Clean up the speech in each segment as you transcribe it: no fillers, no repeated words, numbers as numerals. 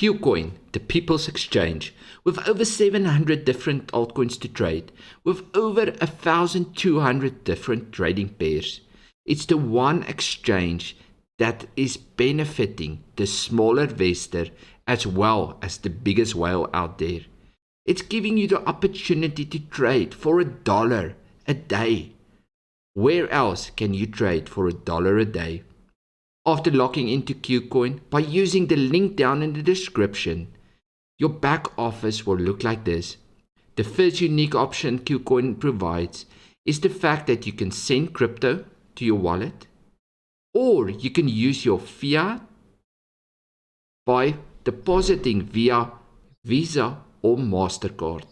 kucoin, the people's exchange, with over 700 different altcoins to trade, with over 1,200 different trading pairs. It's the one exchange that is benefiting the smaller investor as well as the biggest whale out there. It's giving you the opportunity to trade for $1 a day. Where else can you trade for $1 a day? After logging into kucoin by using the link down in the description, your back office will look like this. The first unique option kucoin provides is the fact that you can send crypto to your wallet, or you can use your fiat by depositing via Visa or MasterCard.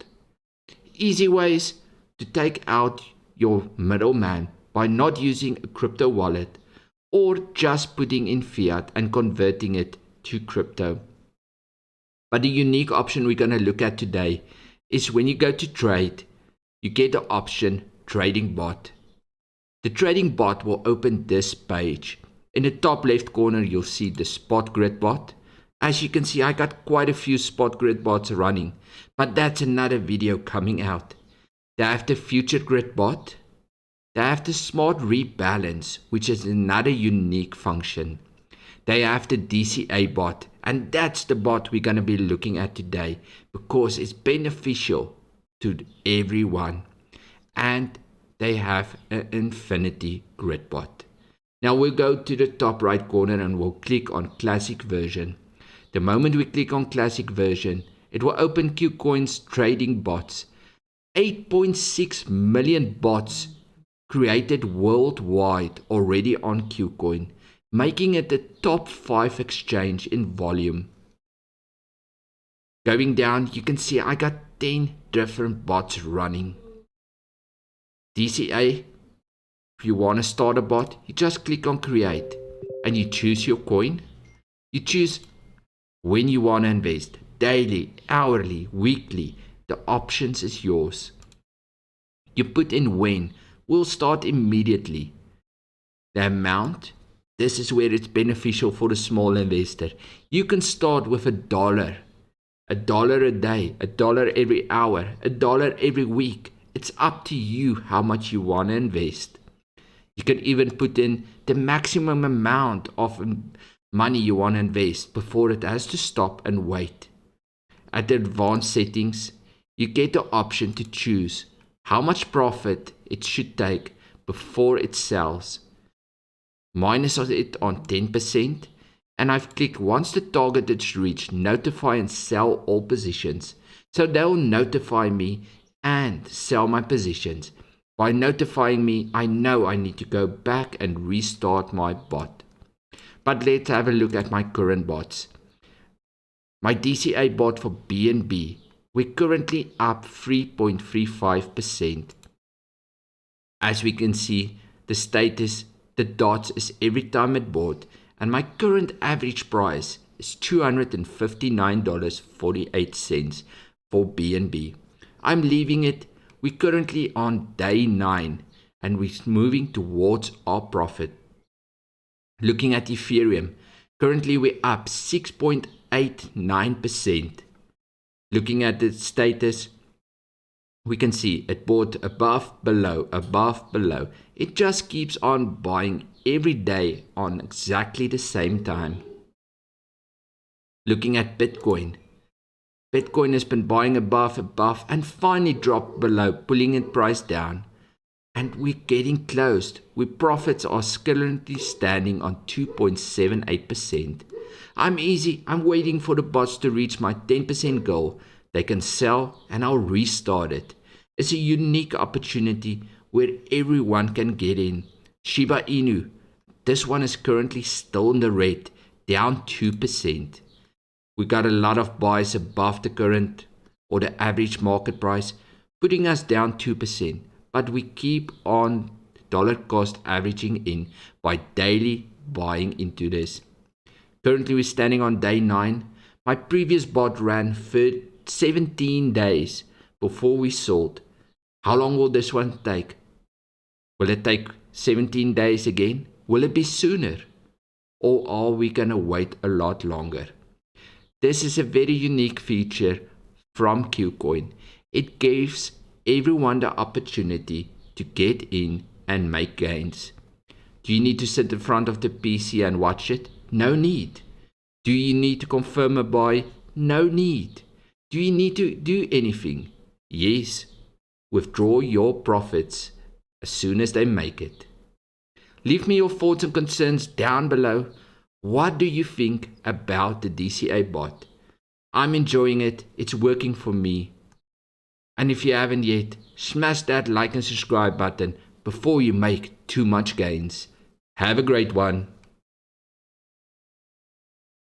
Easy ways to take out your middleman by not using a crypto wallet or just putting in fiat and converting it to crypto. But the unique option we're going to look at today is when you go to trade, you get the option Trading Bot. The Trading Bot will open this page. In the top left corner, you'll see the Spot Grid Bot. As you can see, I got quite a few Spot Grid Bots running, but that's another video coming out. They have the Future Grid Bot. They have the Smart Rebalance, which is another unique function. They have the DCA bot, and that's the bot we're going to be looking at today because it's beneficial to everyone. And they have an Infinity Grid Bot. Now we'll go to the top right corner and we'll click on Classic Version. The moment we click on Classic Version, it will open kucoin's trading bots. 8.6 million bots created worldwide already on kucoin, making it the top 5 exchange in volume. Going down, you can see I got 10 different bots running. DCA, if you want to start a bot, you just click on create and you choose your coin. You choose when you want to invest, daily, hourly, weekly. The options is yours. You put in when. We'll start immediately. The amount, this is where it's beneficial for the small investor. You can start with $1, $1 a day, $1 every hour, $1 every week. It's up to you how much you want to invest. You can even put in the maximum amount of money you want to invest before it has to stop and wait. At the advanced settings, you get the option to choose how much profit it should take before it sells. Mine is it on 10%, and I've clicked once the target is reached, notify and sell all positions. So they'll notify me and sell my positions. By notifying me, I know I need to go back and restart my bot. But let's have a look at my current bots. My DCA bot for BNB, we're currently up 3.35%. As we can see, the status, the dots is every time it bought, and my current average price is $259.48 for BNB. I'm leaving it. We're currently on day 9 and we're moving towards our profit. Looking at Ethereum, currently we're up 6.89%. Looking at the status, we can see it bought above, below, above, below. It just keeps on buying every day on exactly the same time. Looking at Bitcoin. Bitcoin has been buying above, and finally dropped below, pulling its price down. And we're getting close. Our profits are currently standing on 2.78%. I'm easy. I'm waiting for the bots to reach my 10% goal. They can sell and I'll restart it. It's a unique opportunity where everyone can get in. Shiba Inu. This one is currently still in the red, down 2%. We got a lot of buys above the current or the average market price, putting us down 2. But we keep on dollar cost averaging in by daily buying into this. Currently we're standing on day 9. My previous bot ran for 17 days before we sold. How long will this one take? Will it take 17 days again? Will it be sooner? Or are we going to wait a lot longer? This is a very unique feature from kucoin. It gives everyone the opportunity to get in and make gains. Do you need to sit in front of the PC and watch it? No need. Do you need to confirm a buy? No need. Do you need to do anything? Yes. Withdraw your profits as soon as they make it. Leave me your thoughts and concerns down below. What do you think about the DCA bot? I'm enjoying it. It's working for me. And if you haven't yet, smash that like and subscribe button before you make too much gains. Have a great one.